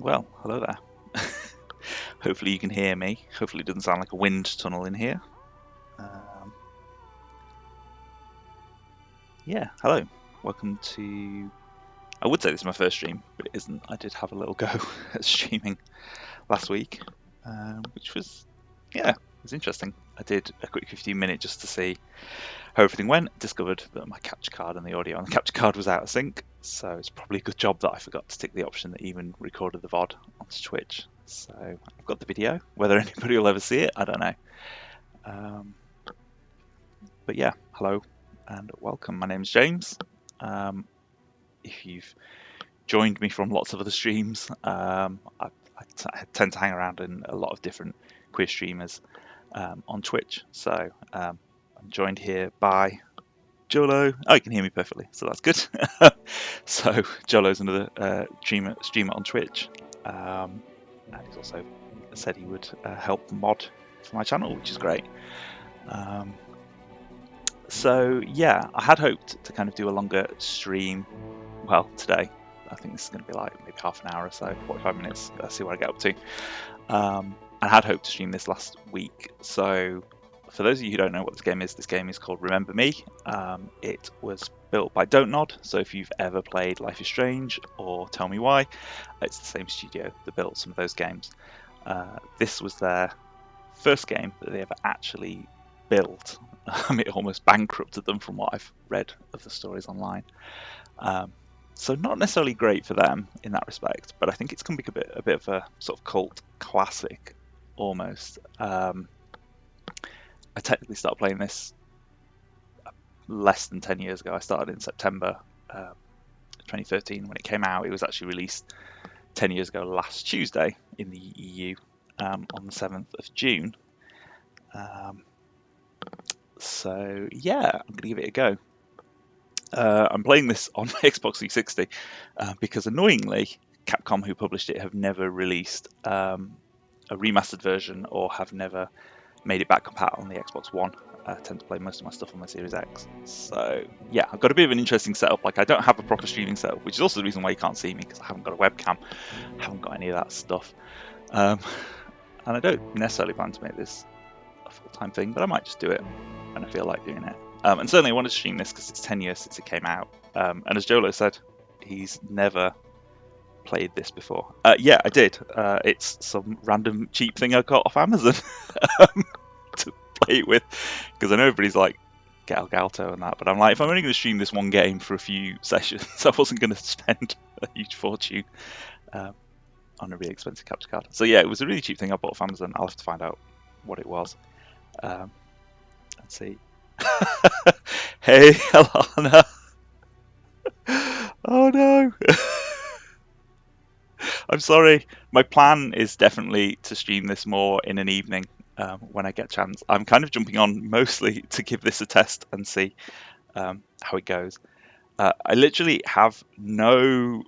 Well, hello there. Hopefully you can hear me. Hopefully it doesn't sound like a wind tunnel in here. Um, yeah, hello. Welcome to... I would say this is my first stream, but it isn't. I did have a little go at streaming last week, which was, yeah, it was interesting. I did a quick 15-minute just to see how everything went. Discovered that my capture card and the audio on the capture card was out of sync, so it's probably a good job that I forgot to tick the option that even recorded the VOD onto Twitch. So I've got the video. Whether anybody will ever see it, I don't know. But yeah, hello and welcome. My name's James. If you've joined me from lots of other streams, I tend to hang around in a lot of different queer streamers on Twitch. So I'm joined here by Jolo. Oh, you can hear me perfectly, so that's good. So Jolo's another streamer on Twitch, and he's also said he would help mod for my channel, which is great. So yeah, I had hoped to kind of do a longer stream. Well, today, I think this is going to be like maybe half an hour or so, 45 minutes. Let's see what I get up to. I had hoped to stream this last week. So for those of you who don't know what this game is called Remember Me. It was built by Don't Nod. So if you've ever played Life is Strange or Tell Me Why, it's the same studio that built some of those games. This was their first game that they ever actually built. It almost bankrupted them from what I've read of the stories online. So not necessarily great for them in that respect, but I think it's going to be a bit of a sort of cult classic almost. I technically started playing this less than 10 years ago. I started in September 2013 when it came out. It was actually released 10 years ago last Tuesday in the EU on the 7th of June. So yeah, I'm going to give it a go. I'm playing this on Xbox 360 because annoyingly, Capcom, who published it, have never released a remastered version or have never made it back compatible on the Xbox One. I tend to play most of my stuff on my Series X. So yeah, I've got a bit of an interesting setup. Like I don't have a proper streaming setup, which is also the reason why you can't see me because I haven't got a webcam, I haven't got any of that stuff. And I don't necessarily plan to make this a full-time thing, but I might just do it when I feel like doing it. And certainly I wanted to stream this because it's 10 years since it came out. And as Jolo said, he's never played this before. Yeah, I did. It's some random cheap thing I got off Amazon to play it with. Because I know everybody's like, get Elgato and that. But I'm like, if I'm only going to stream this one game for a few sessions, I wasn't going to spend a huge fortune on a really expensive capture card. So yeah, it was a really cheap thing I bought off Amazon. I'll have to find out what it was. Let's see. Hey, Alana. Oh no. I'm sorry. My plan is definitely to stream this more in an evening when I get a chance. I'm kind of jumping on mostly to give this a test and see how it goes. I literally have no...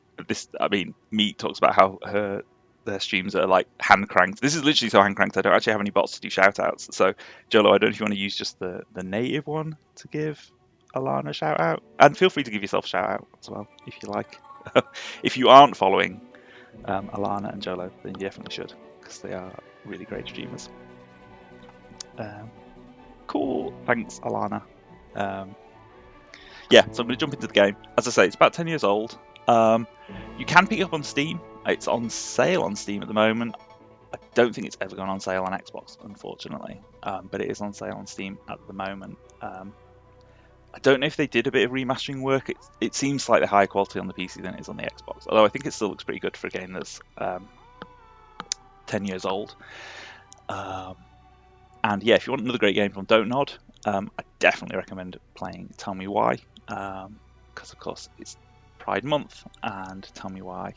Meat talks about how their streams are like hand cranked. This is literally so hand cranked. I don't actually have any bots to do shoutouts. So, Jolo, I don't know if you want to use just the native one to give Alana a shout out. And feel free to give yourself a shout out as well if you like. If you aren't following Alana and Jolo, then you definitely should because they are really great streamers. Cool. Thanks, Alana. Yeah, so I'm going to jump into the game. As I say, it's about 10 years old. You can pick it up on Steam. It's on sale on Steam at the moment. I don't think it's ever gone on sale on Xbox, unfortunately, but it is on sale on Steam at the moment. I don't know if they did a bit of remastering work. It seems slightly higher quality on the PC than it is on the Xbox, although I think it still looks pretty good for a game that's 10 years old. And yeah, if you want another great game from Don't Nod, I definitely recommend playing Tell Me Why, because of course it's Pride Month, and Tell Me Why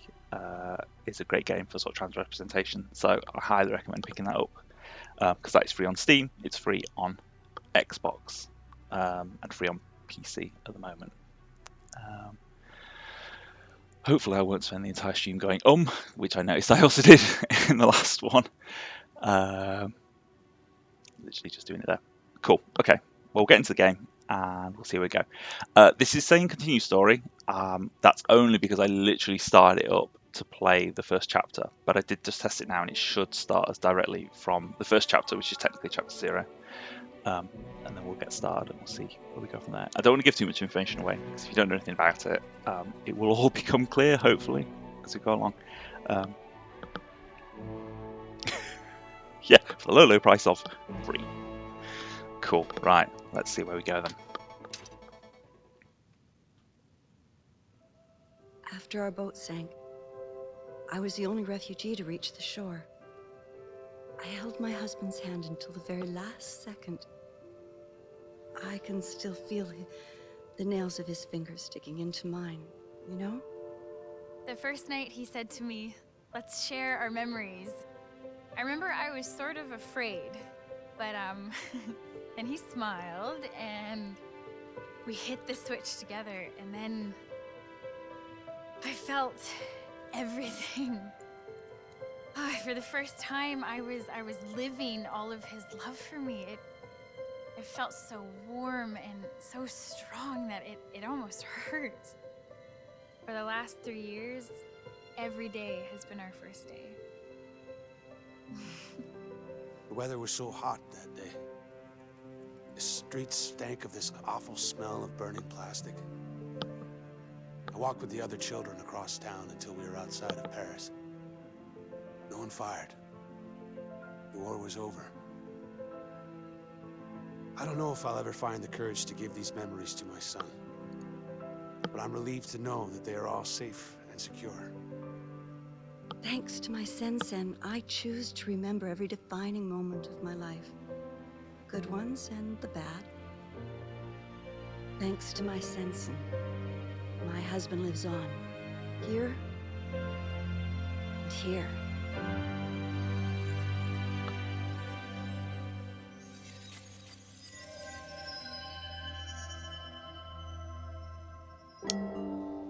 is a great game for sort of trans representation. So I highly recommend picking that up because that is free on Steam, it's free on Xbox, and free on PC at the moment. Hopefully I won't spend the entire stream going which I noticed I also did in the last one. Literally just doing it there. Cool. Okay. Well, we'll get into the game and we'll see where we go. This is saying continue story. That's only because I literally started it up to play the first chapter, but I did just test it now, and it should start us directly from the first chapter, which is technically chapter 0. And then we'll get started and we'll see where we go from there. I don't want to give too much information away, because if you don't know anything about it, it will all become clear, hopefully, as we go along. Yeah, for the low price of free. Cool, right, let's see where we go then. After our boat sank, I was the only refugee to reach the shore. I held my husband's hand until the very last second. I can still feel the nails of his fingers sticking into mine, you know? The first night he said to me, "Let's share our memories." I remember I was sort of afraid, but then he smiled and we hit the switch together, and then I felt everything. For the first time, I was living all of his love for me. It felt so warm and so strong that it almost hurt. For the last 3 years, every day has been our first day. The weather was so hot that day. The streets stank of this awful smell of burning plastic. I walked with the other children across town until we were outside of Paris. No one fired. The war was over. I don't know if I'll ever find the courage to give these memories to my son, but I'm relieved to know that they are all safe and secure. Thanks to my Sen-Sen, I choose to remember every defining moment of my life. Good ones and the bad. Thanks to my Sen-Sen, my husband lives on. Here and here.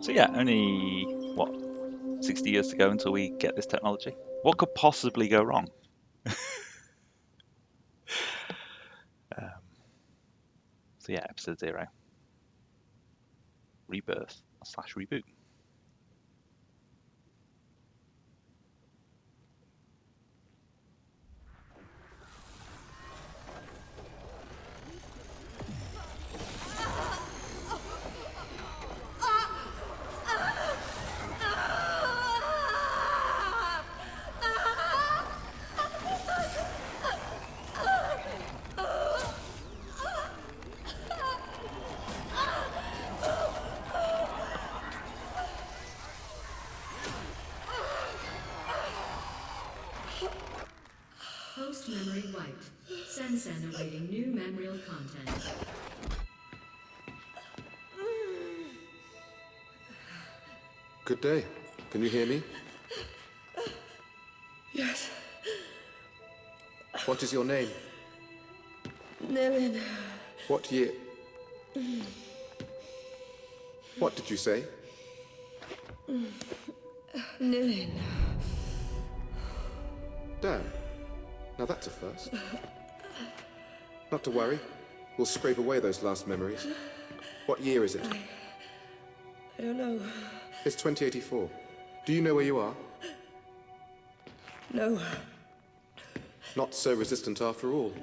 So yeah, only, what, 60 years to go until we get this technology? What could possibly go wrong? So yeah, episode 0. Rebirth/reboot. Post-memory wiped. Sen-Sen awaiting new memorial content. Good day. Can you hear me? Yes, What is your name? Nilin. What year? What did you say? Nilin. Damn. Now that's a first. Not to worry. We'll scrape away those last memories. What year is it? I don't know. It's 2084. Do you know where you are? No. Not so resistant after all.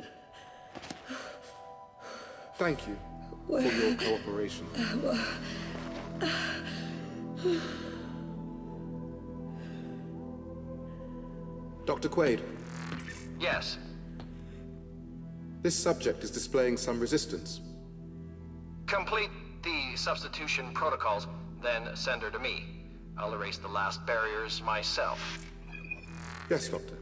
Thank you for your cooperation. Dr. Quaid, Yes. this subject is displaying some resistance. Complete the substitution protocols, then send her to me. I'll erase the last barriers myself. Yes, Doctor.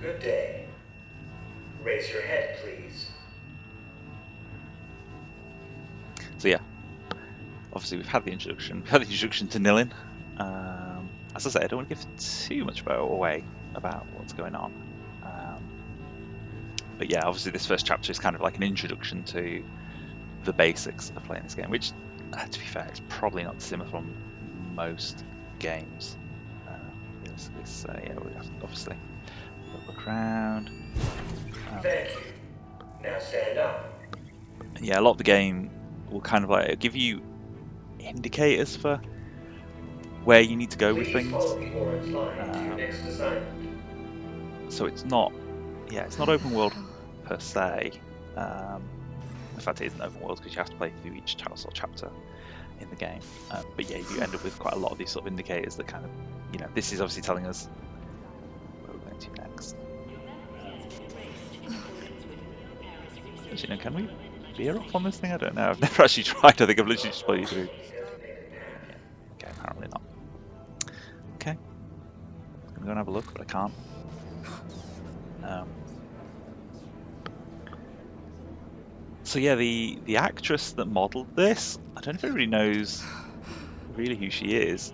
Good day. Raise your head, please. So yeah, obviously we've had the introduction. We've had the introduction to Nilin. As I say, I don't want to give too much away about what's going on. But yeah, obviously this first chapter is kind of like an introduction to the basics of playing this game, which, to be fair, is probably not dissimilar from most games. Yeah, we have to obviously look around. Thank you. Now stand up. And yeah, a lot of the game will kind of like give you indicators for where you need to go with Please things. follow the orange line to your next assignment. So it's not open world per se. In fact, it isn't open world because you have to play through each house or chapter in the game. But yeah, you end up with quite a lot of these sort of indicators that kind of, this is obviously telling us where we're going to next. Actually, no, can we veer off on this thing? I don't know. I've never actually tried. I think I've literally just played through. Okay, apparently not. Okay. I'm going to go and have a look, but I can't. So yeah, the actress that modelled this, I don't know if everybody knows really who she is.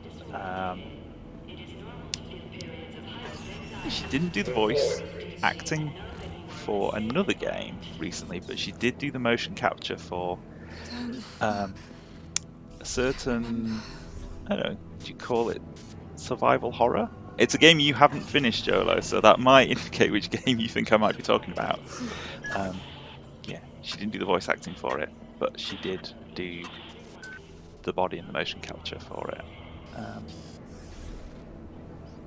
She didn't do the voice acting for another game recently, but she did do the motion capture for a certain, I don't know, do you call it survival horror? It's a game you haven't finished, Jolo, so that might indicate which game you think I might be talking about. Yeah, she didn't do the voice acting for it, but she did do the body and the motion capture for it.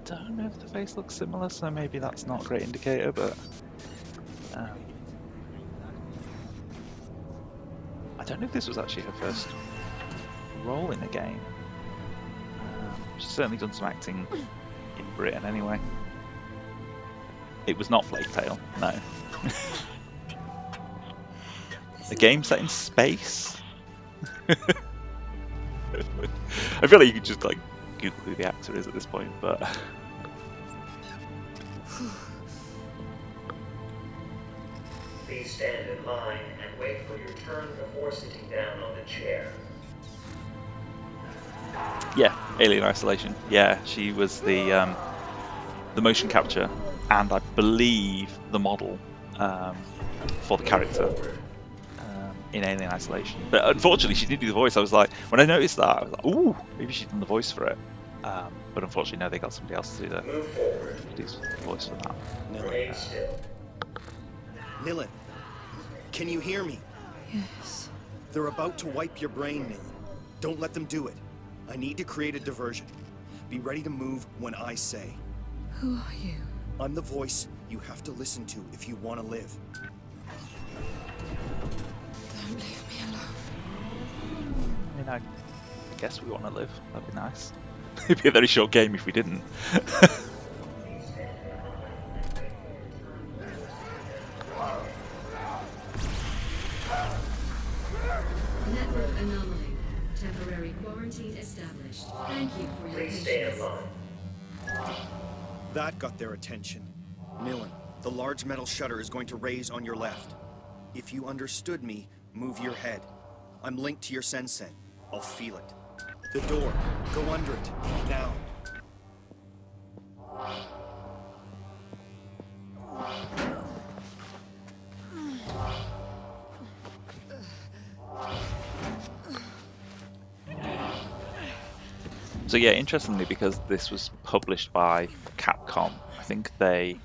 Don't know if the face looks similar, so maybe that's not a great indicator, but I don't know if this was actually her first role in a game. She's certainly done some acting in Britain anyway. It was not Plague Tale, no. A game set in space? I feel like you could just like Google who the actor is at this point, but Please stand in line and wait for your turn before sitting down on the chair. yeah, Alien Isolation. Yeah, she was the motion capture and I believe the model for the character in Alien Isolation. But unfortunately, she didn't do the voice. I was like, when I noticed that, I was like, ooh, maybe she's done the voice for it. But unfortunately, no, they got somebody else to do the voice for that. Remain still. Nilin, can you hear me? Yes. They're about to wipe your brain, Nilin. Don't let them do it. I need to create a diversion. Be ready to move when I say. Who are you? I'm the voice you have to listen to if you want to live. Don't leave me alone. I mean, I guess we want to live. That'd be nice. It'd be a very short game if we didn't. Network anomaly. Temporary quarantine established. Thank you for your Please stay in patience. line. That got their attention. Nilin, the large metal shutter is going to raise on your left. If you understood me, move your head. I'm linked to your sensen. I'll feel it. The door. Go under it. Now. So yeah, interestingly, because this was published by Capcom, I think they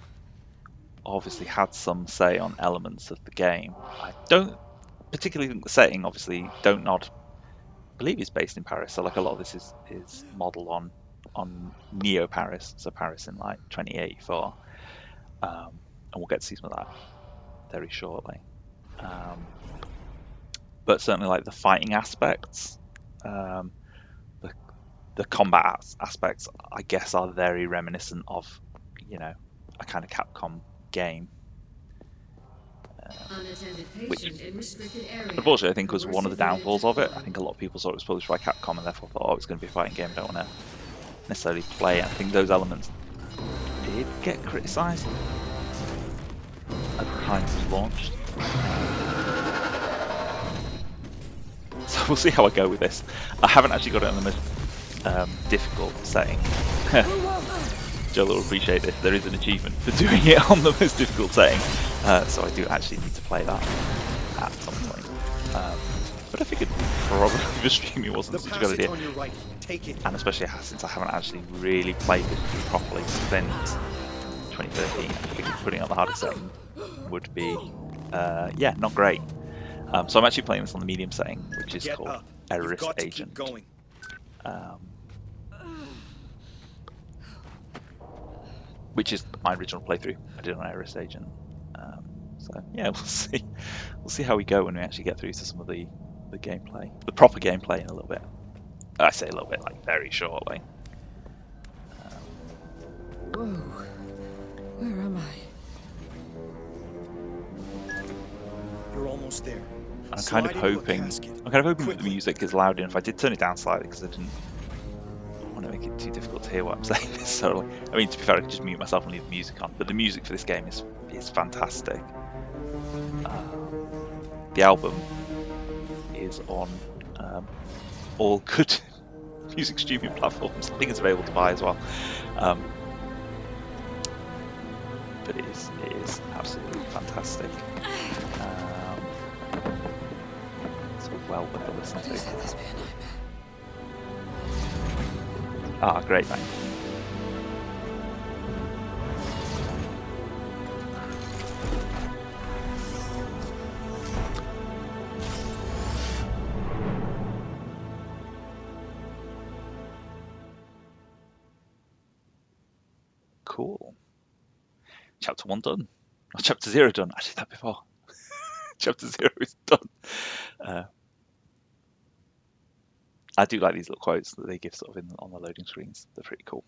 obviously had some say on elements of the game. I don't particularly think the setting, obviously, Don't Nod, I believe is based in Paris, so like a lot of this is modelled on Neo Paris, so Paris in like 2084, and we'll get to see some of that very shortly. But certainly like the fighting aspects, the combat aspects, I guess, are very reminiscent of, a kind of Capcom game. Unattended Which, patient in restricted area. unfortunately, I think was one of the downfalls of it. I think a lot of people saw it was published by Capcom and therefore thought, oh, it's going to be a fighting game, I don't want to necessarily play it. I think those elements did get criticised at the time it was launched. So we'll see how I go with this. I haven't actually got it on the difficult setting. Joel will appreciate this. There is an achievement for doing it on the most difficult setting, so I do actually need to play that at some point. But I figured probably the streaming wasn't such a good idea, and especially since I haven't actually really played this properly since 2013. I figured putting it on the hardest setting would be, yeah, not great. So I'm actually playing this on the medium setting, which is called Errorist Agent. Which is my original playthrough. I did on Errorist Agent. So yeah, we'll see. We'll see how we go when we actually get through to some of the gameplay, the proper gameplay, in a little bit. I say a little bit, like very shortly. Whoa, where am I? You're almost there. I'm kind of hoping that the music is loud enough. I did turn it down slightly because I didn't want to make it too difficult to hear what I'm saying. So, I mean, to be fair, I could just mute myself and leave the music on. But the music for this game is fantastic. The album is on all good music streaming platforms. I think it's available to buy as well. But it is absolutely fantastic. It's well worth a listen to. Ah, great, thanks. Cool. Chapter 1 done. Oh, chapter 0 done. I did that before. Chapter 0 is done. I do like these little quotes that they give sort of on the loading screens. They're pretty cool.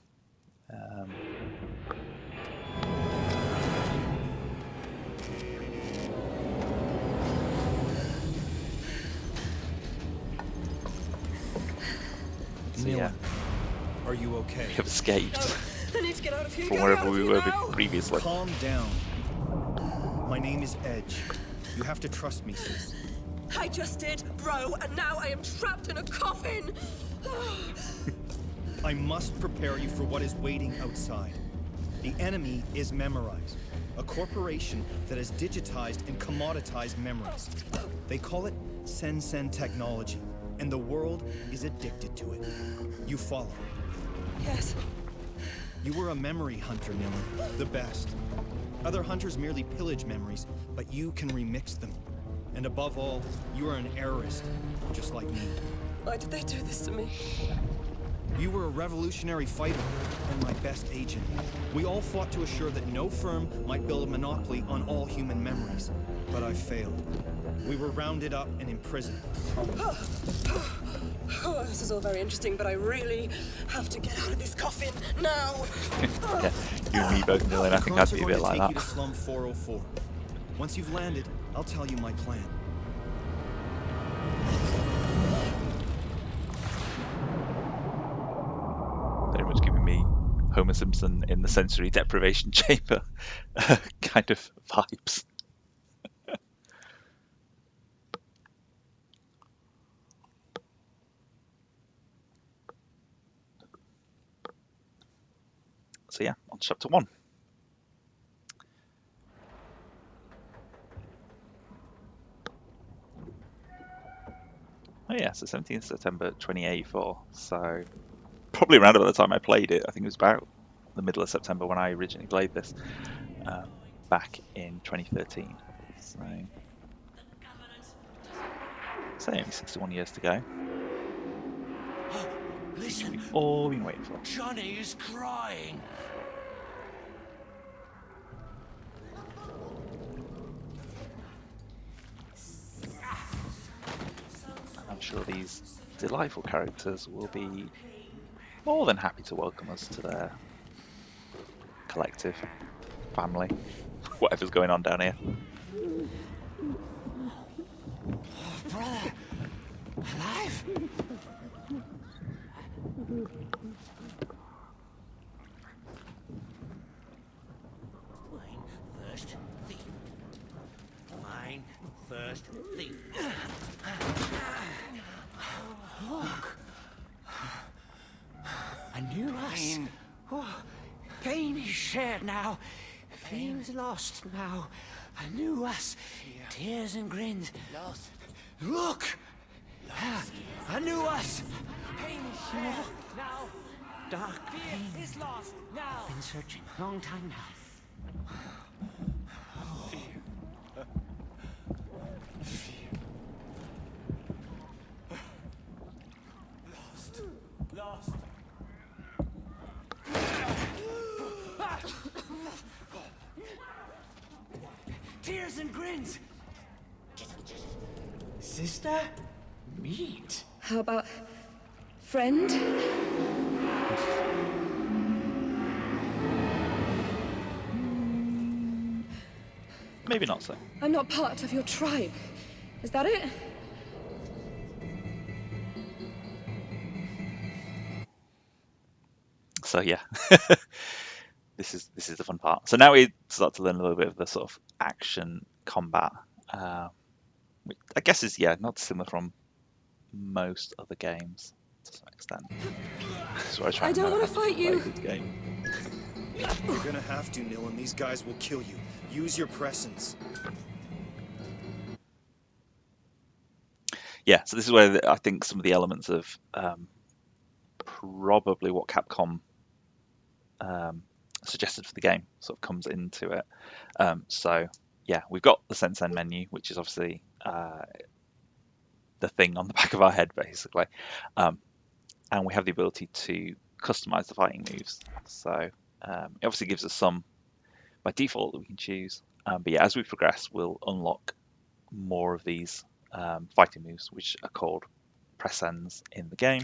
So yeah, are you okay? we have escaped I need to get out of here. from wherever we were previously. Calm down. My name is Edge. You have to trust me, sis. I just did, bro, and now I am trapped in a coffin. I must prepare you for what is waiting outside. The enemy is Memorize, a corporation that has digitized and commoditized memories. They call it Sen technology, and the world is addicted to it. You follow? Yes. You were a memory hunter, Nilin. The best. Other hunters merely pillage memories, but you can remix them. And above all, you are an errorist, just like me. Why did they do this to me? You were a revolutionary fighter, and my best agent. We all fought to assure that no firm might build a monopoly on all human memories. But I failed. We were rounded up and imprisoned. Oh, this is all very interesting, but I really have to get out of this coffin now. Yeah, you and me both, Dylan. I think I'd be a bit like that. Take you to Slum 404. Once you've landed, I'll tell you my plan. Very much giving me Homer Simpson in the sensory deprivation chamber kind of vibes. So yeah, on to chapter 1. Oh yeah, so 17th September 2084. So probably around about the time I played it. I think it was about the middle of September when I originally played this, back in 2013. So only 61 years to go. Listen, we've all been waiting for. Johnny is crying. I'm sure these delightful characters will be more than happy to welcome us to their collective family, whatever's going on down here. Brother, alive? Mine first thief. Mine first thief. Look. knew us. Oh, pain is shared now. Fear is lost now. I knew us. Tears and grins. Lost. Look! Lost. I knew us. Pain is shared now. Dark pain is lost now. Been searching a long time now. Fear. Fear. Lost. Lost. Tears and grins. Sister? Meet. How about friend? Maybe not so. I'm not part of your tribe. Is that it? So yeah, this is the fun part. So now we start to learn a little bit of the sort of action combat, which I guess is not dissimilar from most other games to some extent. So I don't want to fight you. This game. You're gonna have to, Nilin. These guys will kill you. Use your presence. Yeah, so this is where I think some of the elements of probably what Capcom suggested for the game sort of comes into it. So yeah, we've got the Sensen menu, which is obviously the thing on the back of our head, basically, and we have the ability to customize the fighting moves. So it obviously gives us some by default that we can choose, but yeah, as we progress, we'll unlock more of these fighting moves, which are called press-ends in the game,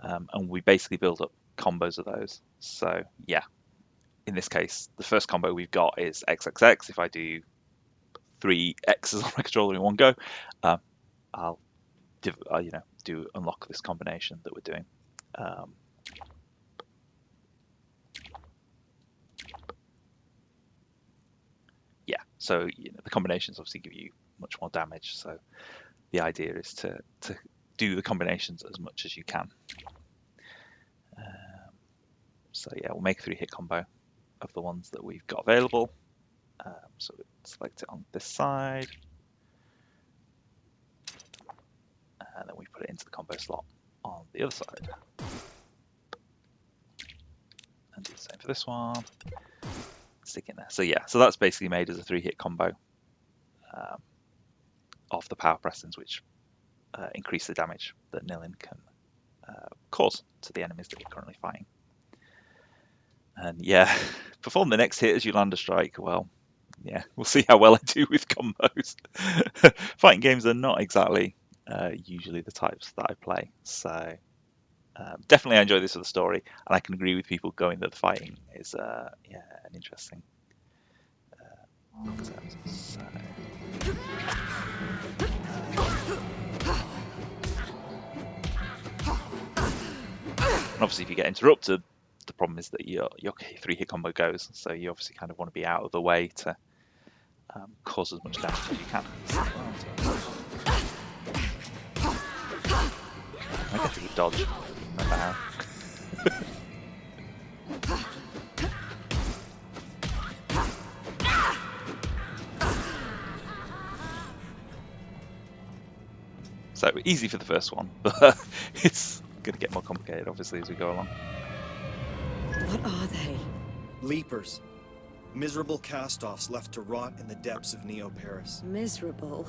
and we basically build up combos of those. So yeah, in this case, the first combo we've got is XXX. If I do 3 X's on my controller in one go, I'll do unlock this combination that we're doing. Yeah, so the combinations obviously give you much more damage. So the idea is to do the combinations as much as you can. So yeah, we'll make a 3-hit combo of the ones that we've got available. So we select it on this side, and then we put it into the combo slot on the other side. And do the same for this one. Stick in there. So yeah, so that's basically made as a 3-hit combo of the power pressings, which increase the damage that Nilin can cause to the enemies that we're currently fighting. And yeah, perform the next hit as you land a strike. Well, yeah, we'll see how well I do with combos. Fighting games are not exactly usually the types that I play. So definitely I enjoy this for the story, and I can agree with people going that the fighting is an interesting concept. So. And obviously if you get interrupted, the problem is that your 3-hit combo goes, so you obviously kind of want to be out of the way to cause as much damage as you can. I get a good dodge. Now. So easy for the first one, but it's going to get more complicated obviously as we go along. What are they? Leapers. Miserable cast-offs left to rot in the depths of Neo-Paris. Miserable.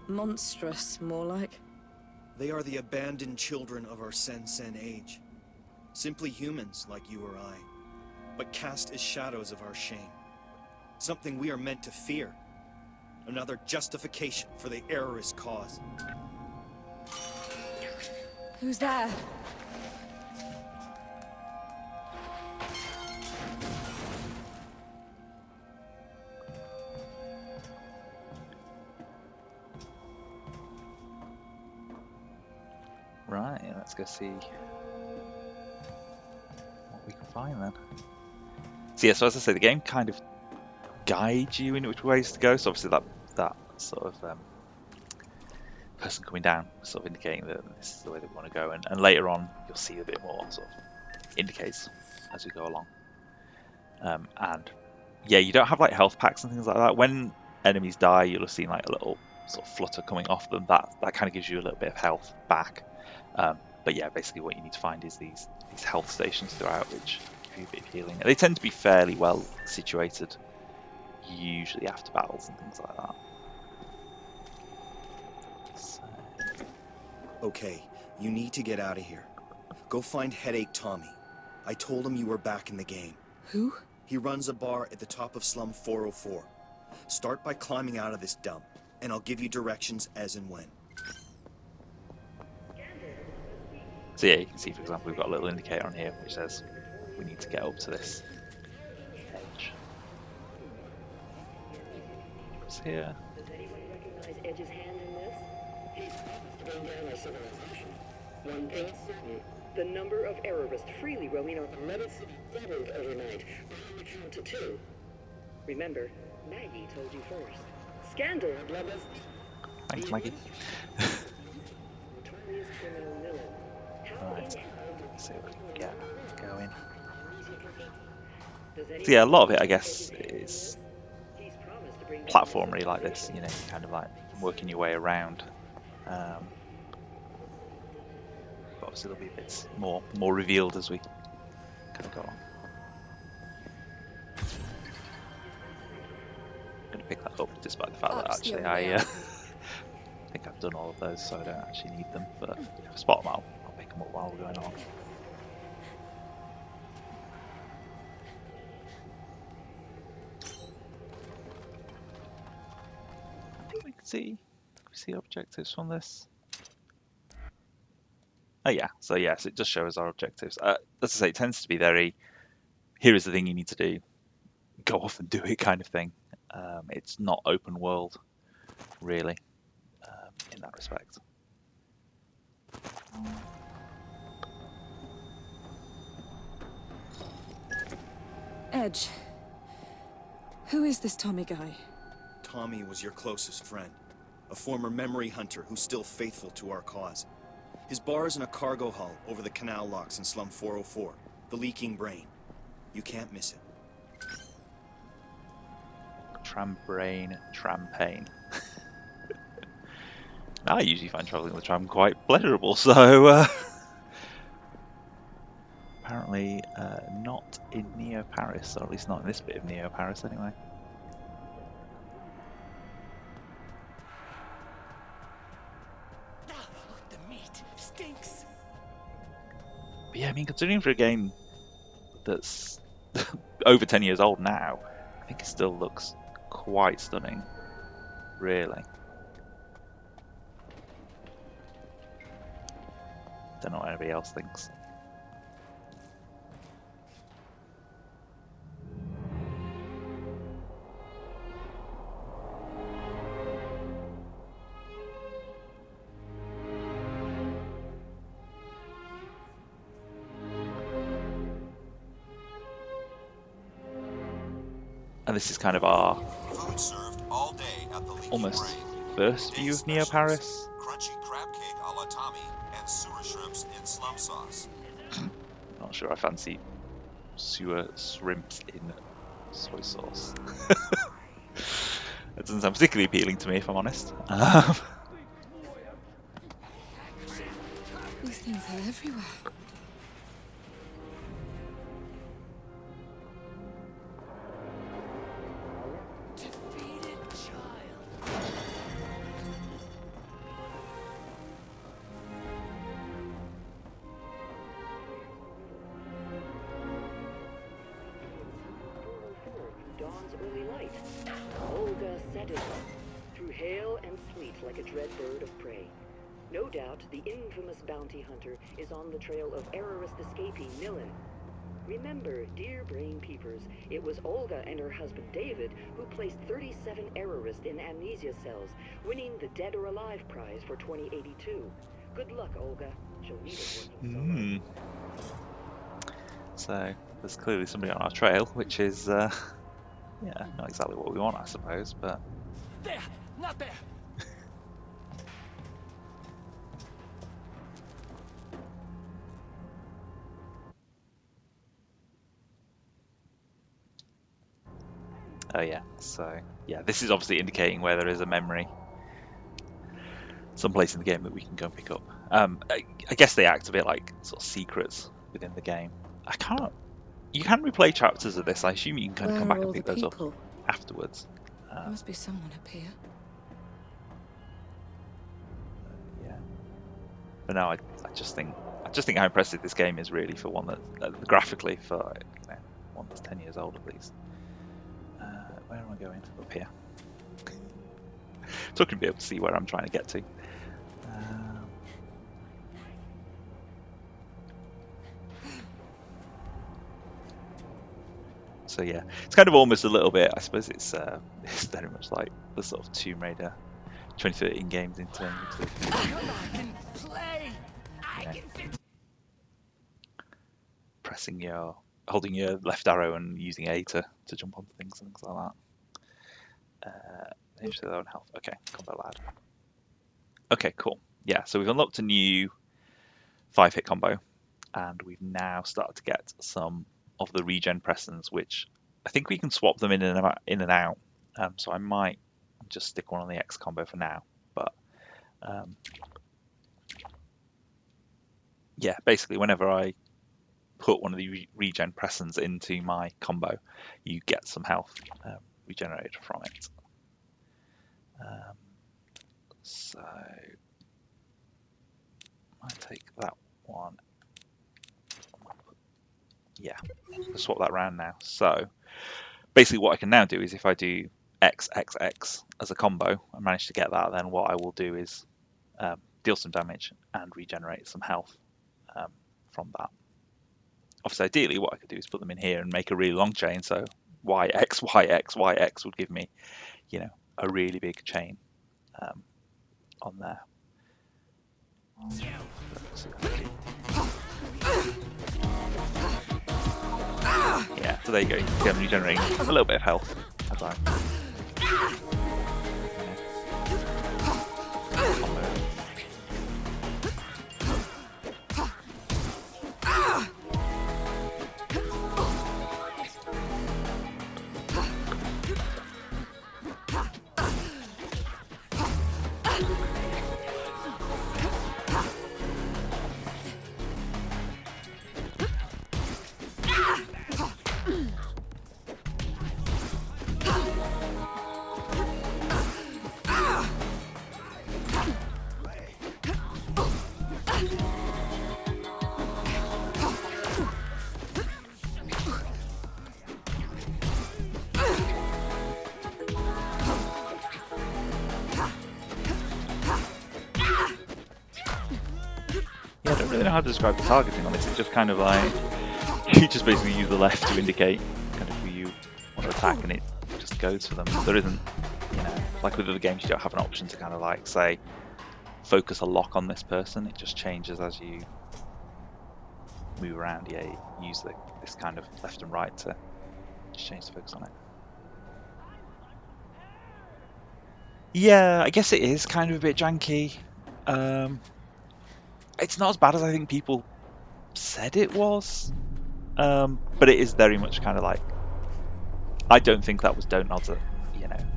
Monstrous, more like. They are the abandoned children of our Sen-Sen age. Simply humans like you or I, but cast as shadows of our shame. Something we are meant to fear. Another justification for the errorist cause. Who's there? Right, let's go see what we can find then. So yeah, so as I say, the game kind of guides you in which ways to go. So obviously that sort of person coming down sort of indicating that this is the way that we want to go, and later on you'll see a bit more sort of indicates as we go along. And yeah, you don't have like health packs and things like that. When enemies die, you'll have seen like a little sort of flutter coming off them. That kind of gives you a little bit of health back. But yeah, basically what you need to find is these health stations throughout, which give you a bit of healing. And they tend to be fairly well situated, usually after battles and things like that. So... Okay, you need to get out of here. Go find Headache Tommy. I told him you were back in the game. Who? He runs a bar at the top of Slum 404. Start by climbing out of this dump, and I'll give you directions as and when. So yeah, you can see, for example, we've got a little indicator on here which says we need to get up to this edge. It's here. Does anyone recognize Edge's hand in this? He's promised to bring down our civilization. One thing's certain. The number of Errorists freely roaming on the Metal City doubled overnight. We're on the count to 2. Remember, Maggie told you first. Scandal, lovers. Thanks, Maggie. Notorious criminal Millen. Right, let's see what we can get going. Does So yeah, a lot of it, I anyone guess, recognize Edge's is hand in this? He's promised to bring down platformery like this. You know, you're kind of like working your way around. But obviously there'll be bits more revealed as we kind of go on. I'm going to pick that up despite the fact that actually I think I've done all of those, so I don't actually need them. But if I spot them, I'll pick them up while we're going on. I think we can see objectives from this. Oh yeah, so yes, it does show us our objectives. As I say, it tends to be very, here is the thing you need to do, go off and do it kind of thing. It's not open world, really, in that respect. Edge. Who is this Tommy guy? Tommy was your closest friend, a former memory hunter who's still faithful to our cause. His bar is in a cargo hull over the canal locks in Slum 404, the Leaking Brain. You can't miss it. Tram brain, tram pain. I usually find travelling with the tram quite pleasurable, so apparently not in Neo Paris, or at least not in this bit of Neo Paris anyway. The meat stinks. But yeah, I mean, considering for a game that's over 10 years old now, I think it still looks quite stunning, really. Don't know what anybody else thinks. And this is kind of our Food served all day at the Leaking almost Brain. first view of Neo Paris. Crunchy crab cake a la Tommy and sewer shrimps in slum sauce. Not sure I fancy sewer shrimps in soy sauce. That doesn't sound particularly appealing to me, if I'm honest. These things are everywhere. Defeated child. Dawn's early light. Olga set it through hail and sleet like a dread bird of prey. No doubt the infamous bounty hunter is on the trail of Errorist escapee Millen. Remember, dear brain peepers, it was Olga and her husband David who placed 37 Errorists in amnesia cells, winning the Dead or Alive prize for 2082. Good luck, Olga. She'll need it working So there's clearly somebody on our trail, which is yeah, not exactly what we want, I suppose, but There! Not there! Yeah, so yeah, this is obviously indicating where there is a memory someplace in the game that we can go and pick up. I guess they act a bit like sort of secrets within the game. I can't. You can replay chapters of this. I assume you can kind of come Where back are and all pick the those up people? afterwards. There must be someone up here. Yeah, but no, I just think how impressive this game is, really, for one that graphically, for one that's 10 years old at least. Where am I going? Up here. So I can be able to see where I'm trying to get to. So yeah, it's kind of almost a little bit. I suppose it's very much like the sort of Tomb Raider 2013 games in terms of holding your left arrow and using A to jump onto things and things like that. Initially low on health. Okay, combat lad. Okay, cool. Yeah, so we've unlocked a new 5-hit combo, and we've now started to get some of the regen presents, which I think we can swap them in and out. So I might just stick one on the X combo for now. But yeah, basically whenever I put one of the regen presents into my combo, you get some health regenerated from it. So I take that one. Yeah, I'll swap that around now. So basically what I can now do is if I do X, X, X as a combo and manage to get that, then what I will do is deal some damage and regenerate some health from that. Obviously, ideally, what I could do is put them in here and make a really long chain. So Y, X, Y, X, Y, X would give me, a really big chain on there. Yeah, so there you go. I'm regenerating a little bit of health as I I don't really know how to describe the targeting on this. It's just kind of like you just basically use the left to indicate kind of who you want to attack, and it just goes for them. There isn't, like with other games, you don't have an option to kind of like say focus a lock on this person. It just changes as you move around. Yeah, you use this kind of left and right to change the focus on it. Yeah, I guess it is kind of a bit janky. It's not as bad as I think people said it was, but it is very much kind of like, I don't think that was Donut's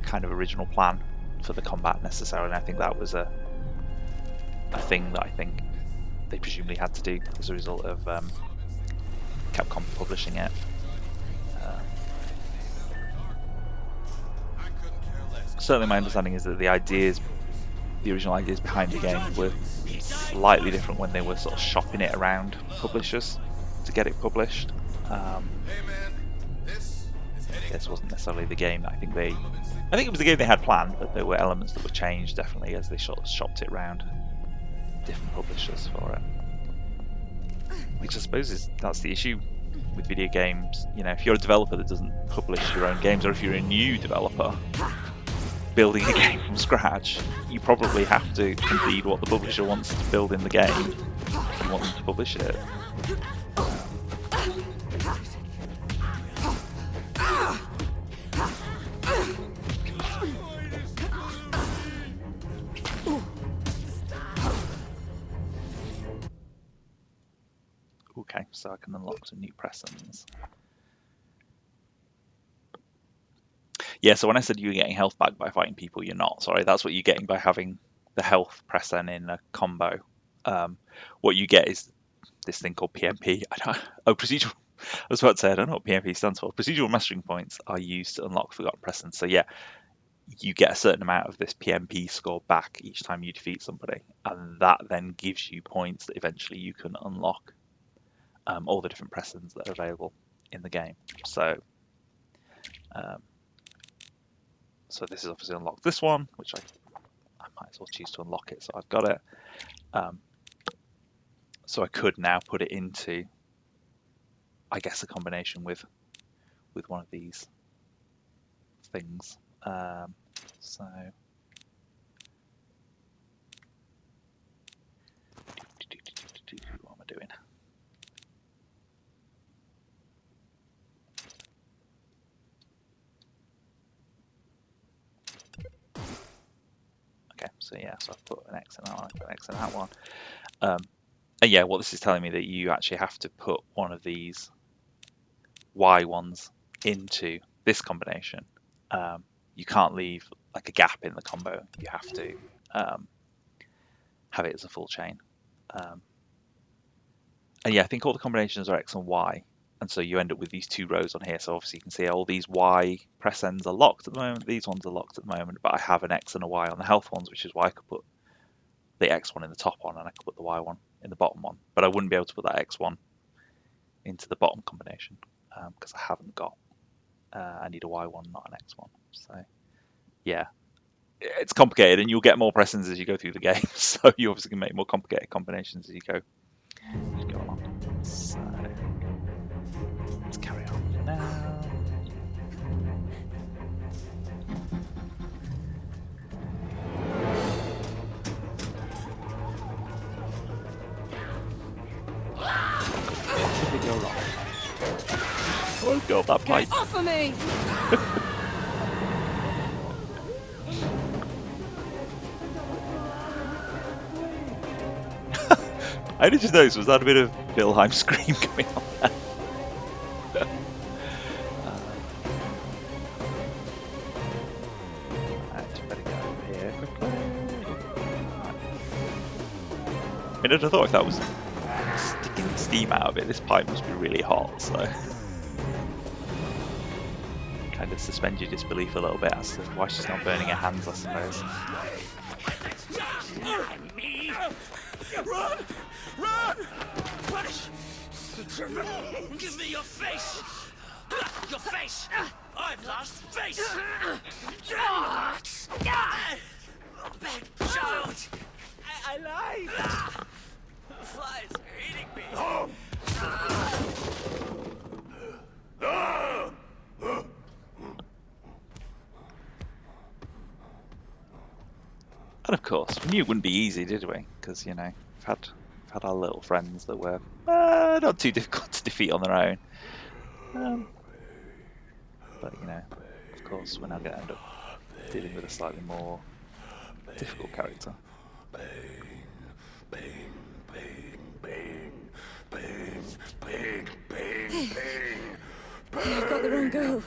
kind of original plan for the combat necessarily. I think that was a thing that I think they presumably had to do as a result of Capcom publishing it. Certainly my understanding is that the original ideas behind the game were slightly different when they were sort of shopping it around publishers to get it published. This wasn't necessarily the game that I think it was the game they had planned, but there were elements that were changed definitely as they sort of shopped it around different publishers for it. Which I suppose that's the issue with video games. If you're a developer that doesn't publish your own games, or if you're a new developer building a game from scratch, you probably have to concede what the publisher wants to build in the game and want them to publish it. Okay, so I can unlock some new presents. Yeah, so when I said you were getting health back by fighting people, you're not. Sorry, that's what you're getting by having the health press N in a combo. What you get is this thing called PMP. Procedural. I was about to say, I don't know what PMP stands for. Procedural mastering points are used to unlock forgotten presence. So yeah, you get a certain amount of this PMP score back each time you defeat somebody, and that then gives you points that eventually you can unlock all the different presents that are available in the game. So so this is obviously unlocked this one, which I might as well choose to unlock it, so I've got it. So I could now put it into, I guess, a combination with one of these things. So what am I doing? Okay, so yeah, so I've put an X in that one, I've put an X in that one. And yeah, what this is telling me that you actually have to put one of these Y ones into this combination. You can't leave like a gap in the combo. You have to have it as a full chain. And yeah, I think all the combinations are X and Y. And so you end up with these two rows on here. So obviously you can see all these Y press ends are locked at the moment. These ones are locked at the moment, but I have an X and a Y on the health ones, which is why I could put the X one in the top one and I could put the Y one in the bottom one. But I wouldn't be able to put that X one into the bottom combination because I haven't got, I need a Y one, not an X one. So yeah, it's complicated and you'll get more pressings as you go through the game. So you obviously can make more complicated combinations as you go along. So let's carry on for now. Oh god, that pipe. Get off of me! I did just notice, was that a bit of Wilhelm scream going on there? I just better get over here quickly. I mean, I thought if that was sticking steam out of it, this pipe must be really hot, so kind of suspend your disbelief a little bit as to why she's not burning her hands, I suppose. Run! Run! Punish! Give me your face! Your face! I've lost face! Bad child! I lied! The flies are eating me! And of course, we knew it wouldn't be easy, did we? Because, you know, we've had our little friends that were not too difficult to defeat on their own. But, you know, of course, we're now going to end up dealing with a slightly more difficult character. I've got the wrong girl.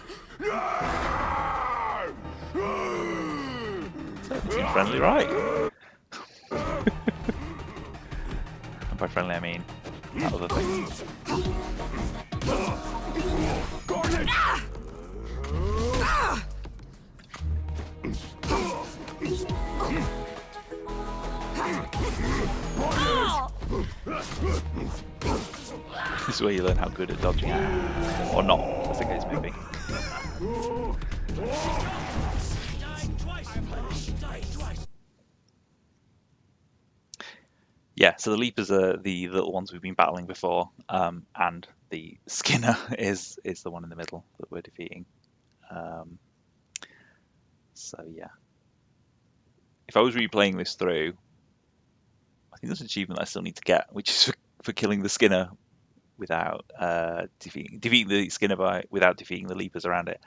Seem friendly, right? And by friendly, I mean that other thing. This is where you learn how good at dodging are. Or not, as the case may be. Yeah, so the Leapers are the little ones we've been battling before, and the Skinner is the one in the middle that we're defeating. So yeah, if I was replaying this through, I think there's an achievement I still need to get, which is for killing the Skinner without defeating the Skinner without defeating the Leapers around it.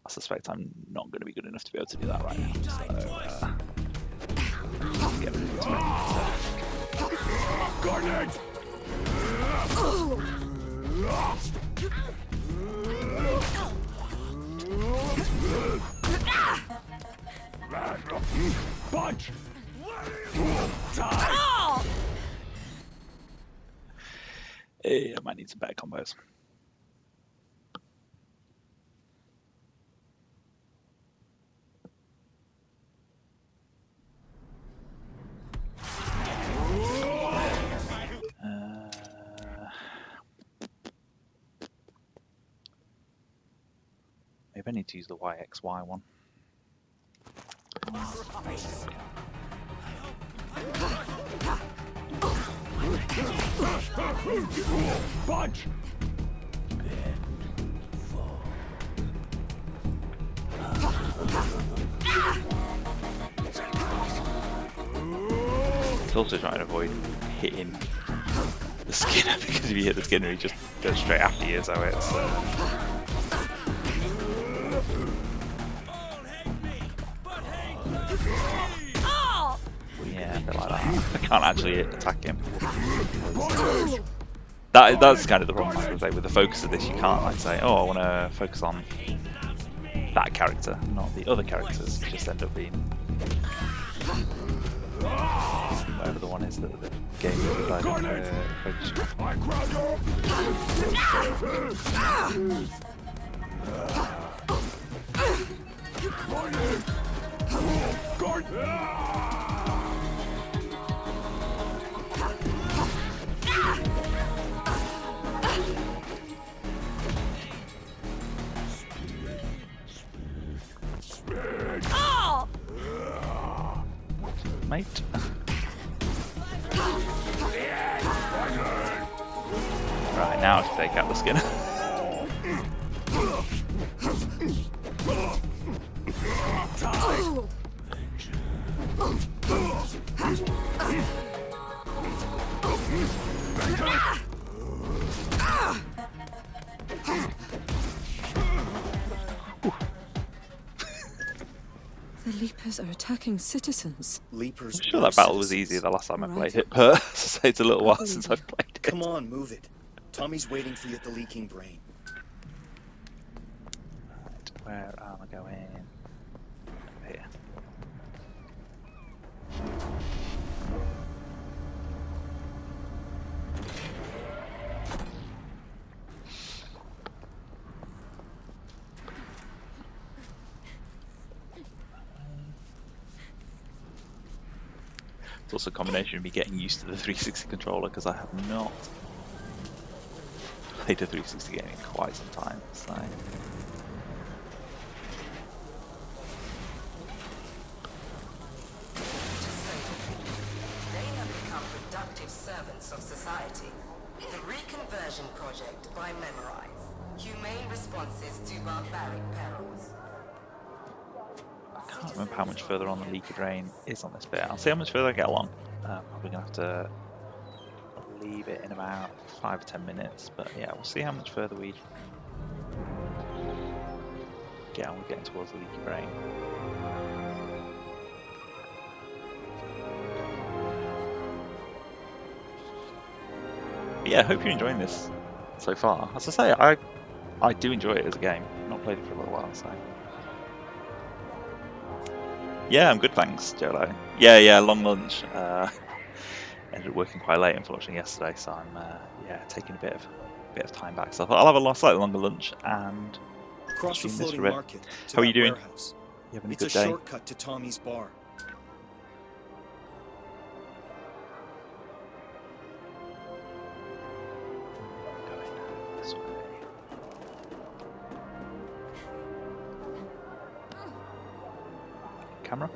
I suspect I'm not going to be good enough to be able to do that right now. So let's get rid of this one. Budge! I might need some better combos. Maybe I need to use the YXY one. Budge! It's also trying to avoid hitting the Skinner, because if you hit the Skinner, he just goes straight after you, so it's... Yeah, a bit like that. I can't actually attack him. That's kind of the problem, like I say, with the focus of this. You can't like say, oh, I want to focus on that character, not the other characters. You just end up being whatever the one is that the game is decided to focus mate. Right, now I have to take out the Skinner. The Leapers are attacking citizens. Leapers. I'm sure that battle was easier the last time I played it, but it's a little while since I've played it. Come on, move it. Tommy's waiting for you at the leaking brain. Right, where am I going? Here. It's also a combination of me getting used to the 360 controller, because I have not played a 360 game in quite some time, so... They have become productive servants of society. The Reconversion Project by Memorize. Humane responses to barbaric perils. I can't remember how much further on the leaky drain is on this bit. I'll see how much further I get along. Probably going to have to leave it in about 5 or 10 minutes, but yeah, we'll see how much further we get on. We're getting towards the leaky drain. But yeah, I hope you're enjoying this so far. As I say, I do enjoy it as a game. I've not played it for a little while, so... Yeah, I'm good, thanks, Jolo. Yeah, long lunch. Ended up working quite late, unfortunately, yesterday, so I'm taking a bit of time back. So I thought I'll have a slightly longer lunch and Across the stream this floating for a bit. market. To How are you that doing? warehouse. You having a It's good a day? shortcut to Tommy's bar. Going this way. Camera?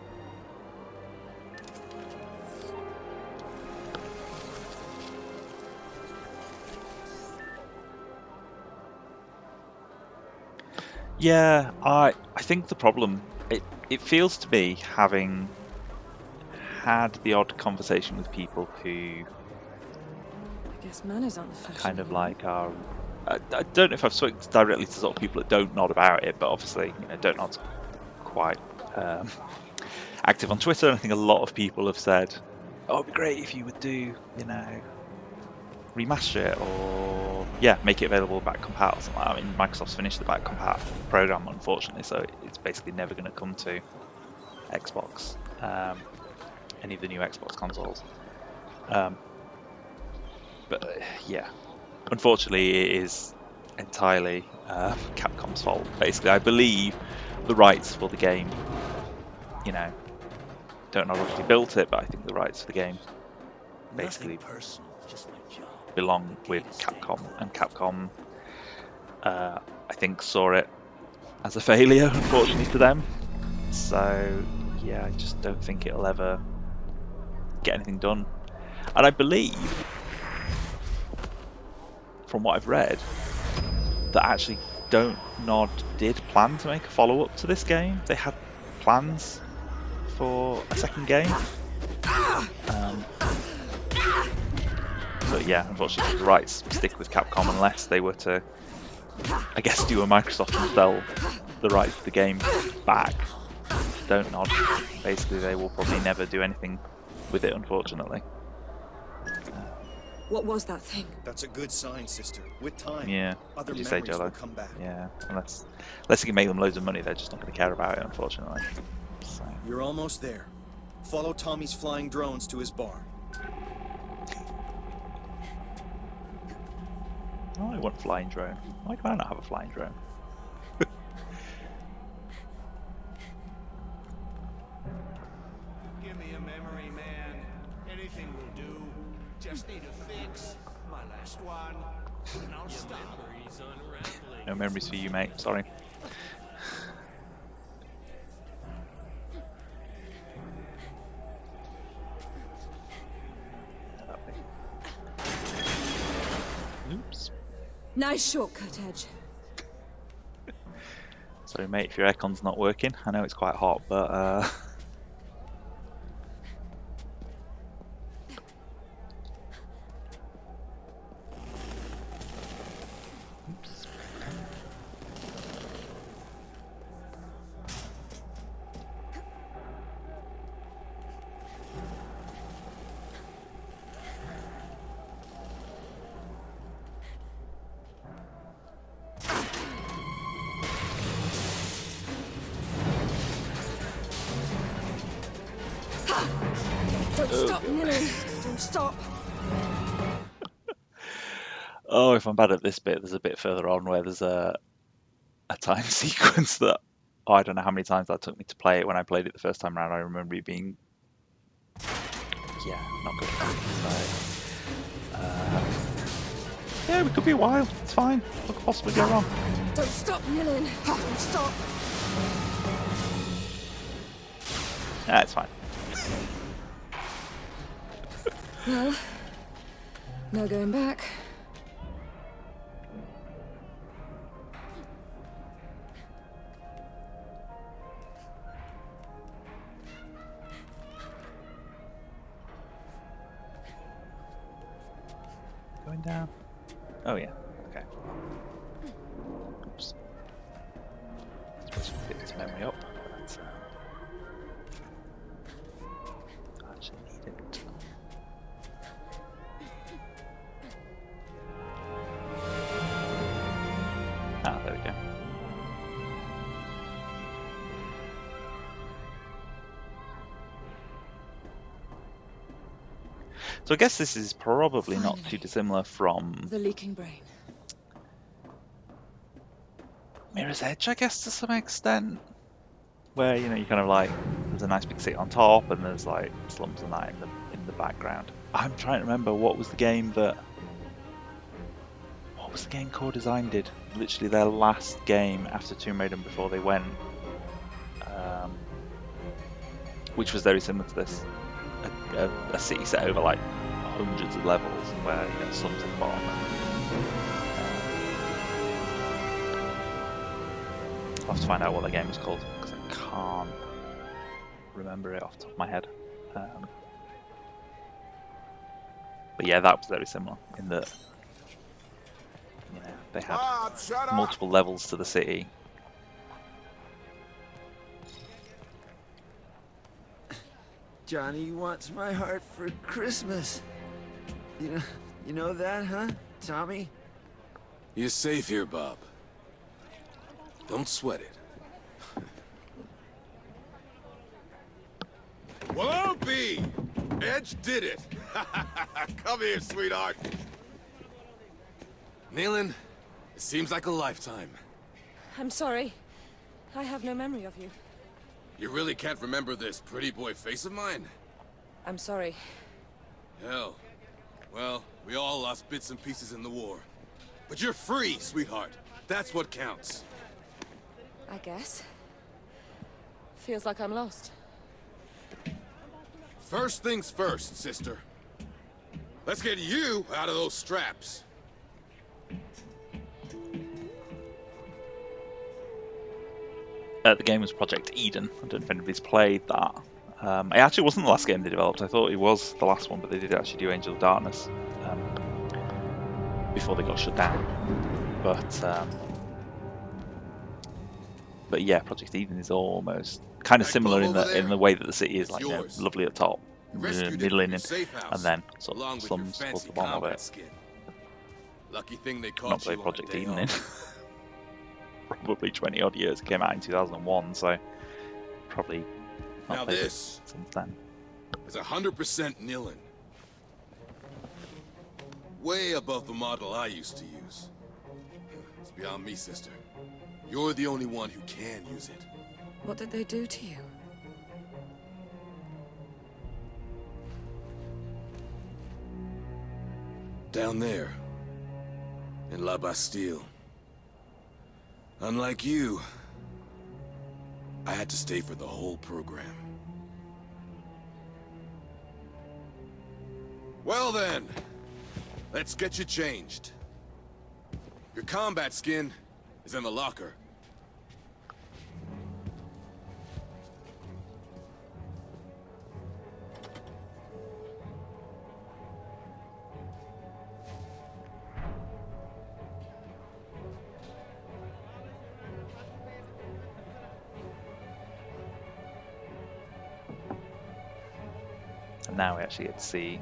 Yeah, I think the problem, it feels to me, having had the odd conversation with people who I guess manners aren't the fashion. kind of like are, I don't know if I've spoken directly to sort of people that don't nod about it, but obviously, don't nod's quite active on Twitter, and I think a lot of people have said, oh, it'd be great if you would do, remaster it, or make it available back compat or something like that. I mean, Microsoft's finished the back compat program, unfortunately, so it's basically never going to come to Xbox. any of the new Xbox consoles. But yeah, unfortunately, it is entirely Capcom's fault. Basically, I believe the rights for the game, don't know if they built it, but I think the rights for the game basically belong with Capcom, and Capcom, I think, saw it as a failure, unfortunately, to them. So yeah, I just don't think it'll ever get anything done. And I believe, from what I've read, that actually Nod did plan to make a follow-up to this game. They had plans for a second game. But yeah, unfortunately, the rights stick with Capcom unless they were to, I guess, do a Microsoft and sell the rights to the game back. Don't Nod. Basically, they will probably never do anything with it, unfortunately. What was that thing? That's a good sign, sister. With time, Yeah, other as you say, memories Jello. will come back. Yeah, unless you can make them loads of money, they're just not going to care about it, unfortunately. So. You're almost there. Follow Tommy's flying drones to his barn. Oh, I want a flying drone. Why do I not have a flying drone? Give me a memory, man. Anything will do. Just need a fix. My last one. And I'll stop. No memories for you, mate. Sorry. Oops. Nice shortcut, Edge. Sorry, mate, if your aircon's not working. I know it's quite hot, but oops. Don't stop, Nilin. Don't stop. Oh, if I'm bad at this bit, there's a bit further on where there's a time sequence that I don't know how many times that took me to play it. When I played it the first time around, I remember it being not good. So yeah, we could be a while. It's fine. What could possibly go wrong? Don't stop, Nilin. Don't stop. Yeah, it's fine. Well, no going back. Going down. Oh yeah. Okay. Oops. Supposed to get this memory up. But, I actually need it. Ah, there we go. So I guess this is probably not too dissimilar from The leaking brain. Mirror's Edge, I guess, to some extent. Where, you kind of like, there's a nice big city on top and there's like slums and that in the background. I'm trying to remember what was the game Core Design did? Literally their last game after Tomb Raider and before they went. Which was very similar to this. A city set over like hundreds of levels where slums at the bottom. I'll have to find out what the game is called because I can't remember it off the top of my head. But yeah, that was very similar in that they had multiple levels to the city. Johnny wants my heart for Christmas. You know that, huh, Tommy? You're safe here, Bob. Don't sweat it. Well, OP! Edge did it! Come here, sweetheart. Nealon, it seems like a lifetime. I'm sorry. I have no memory of you. You really can't remember this pretty boy face of mine? I'm sorry. Hell. Well, we all lost bits and pieces in the war. But you're free, sweetheart. That's what counts. I guess. Feels like I'm lost. First things first, sister. Let's get you out of those straps. The game was Project Eden. I don't know if anybody's played that. It actually wasn't the last game they developed. I thought it was the last one, but they did actually do Angel of Darkness before they got shut down. But yeah, Project Eden is almost kind of similar in the way that the city is like lovely at the top, middling, and then sort of slums towards the bottom of it. Lucky thing they caught Not played Project Eden in probably 20 odd years. It came out in 2001, so probably not played it since then. It's 100% Nealon. Way above the model I used to use. It's beyond me, sister. You're the only one who can use it. What did they do to you? Down there, in La Bastille. Unlike you, I had to stay for the whole program. Well then, let's get you changed. Your combat skin is in the locker. And now we actually get to see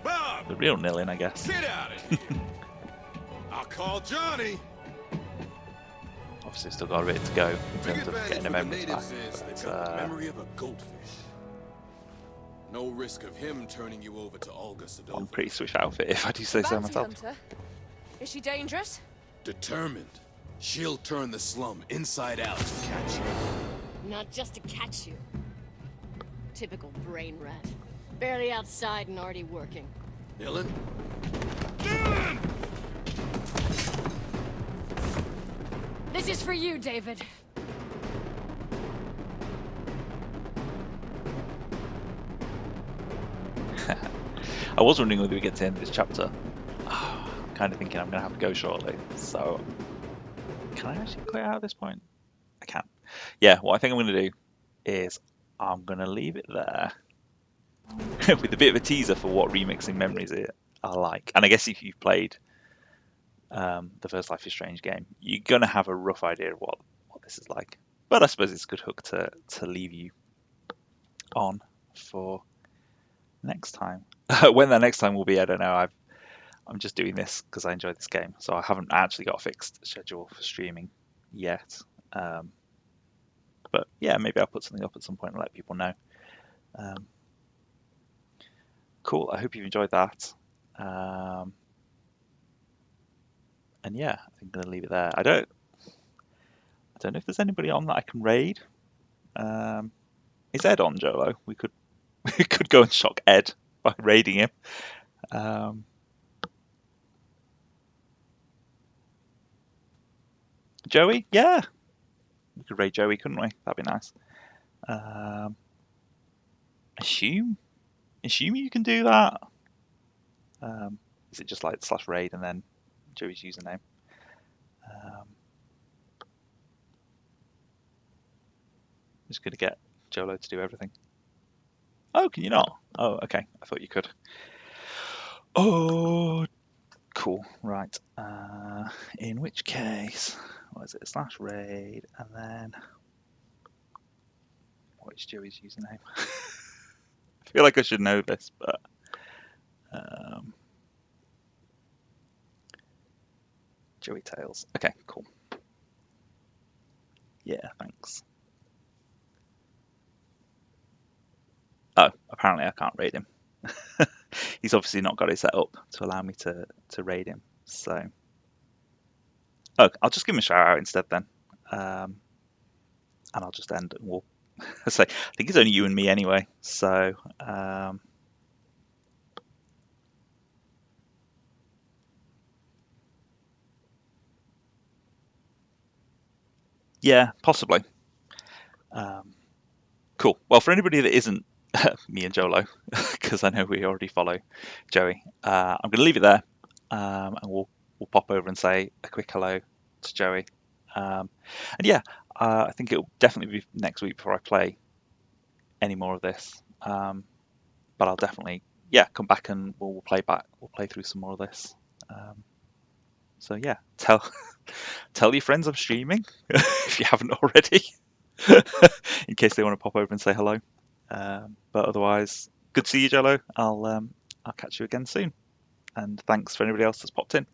Bob! the real Nilin, I guess. Get out of here! I'll call Johnny! Obviously still got a bit to go in Big terms of advantage getting the with the memories back. natives is they've got the But, memory of a goldfish. No risk of him turning you over to Olga Sadova. I'm pretty swish outfit if I do say so Bounty myself. hunter? Is she dangerous? Determined. She'll turn the slum inside out to catch you. Not just to catch you. Typical brain rat. Barely outside and already working. Dylan? This is for you, David. I was wondering whether we get to the end of this chapter. I'm kind of thinking I'm going to have to go shortly. So, can I actually quit out at this point? I can. Yeah, what I think I'm going to do is I'm going to leave it there with a bit of a teaser for what remixing memories are like. And I guess if you've played the first Life is Strange game, you're going to have a rough idea of what this is like. But I suppose it's a good hook to leave you on for next time. When that next time will be, I don't know. I'm just doing this because I enjoy this game, so I haven't actually got a fixed schedule for streaming yet. But yeah, maybe I'll put something up at some point and let people know. Cool. I hope you've enjoyed that. And yeah, I think I'm gonna leave it there. I don't know if there's anybody on that I can raid. Is Ed on, Jolo? We could go and shock Ed by raiding him. Joey? Yeah. We could raid Joey, couldn't we? That'd be nice. Assume you can do that. Is it just like /raid and then Joey's username? Just gonna get Jolo to do everything. Oh, can you not? Oh, okay. I thought you could. Oh, cool. Right. In which case, what is it? /raid and then what is Joey's username? I feel like I should know this, but Joey Tails. Okay, cool. Yeah, thanks. apparently I can't raid him. He's obviously not got it set up to allow me to raid him. So, oh, I'll just give him a shout out instead then, and I'll just end. And we'll say I think it's only you and me anyway. So, yeah, possibly. Cool. Well, for anybody that isn't me and Jolo, because I know we already follow Joey, I'm going to leave it there, and we'll pop over and say a quick hello to Joey. And yeah, I think it'll definitely be next week before I play any more of this. But I'll definitely, come back and we'll play back. We'll play through some more of this. So yeah, tell your friends I'm streaming if you haven't already, in case they want to pop over and say hello. But otherwise, good to see you, Jello. I'll catch you again soon. And thanks for anybody else that's popped in.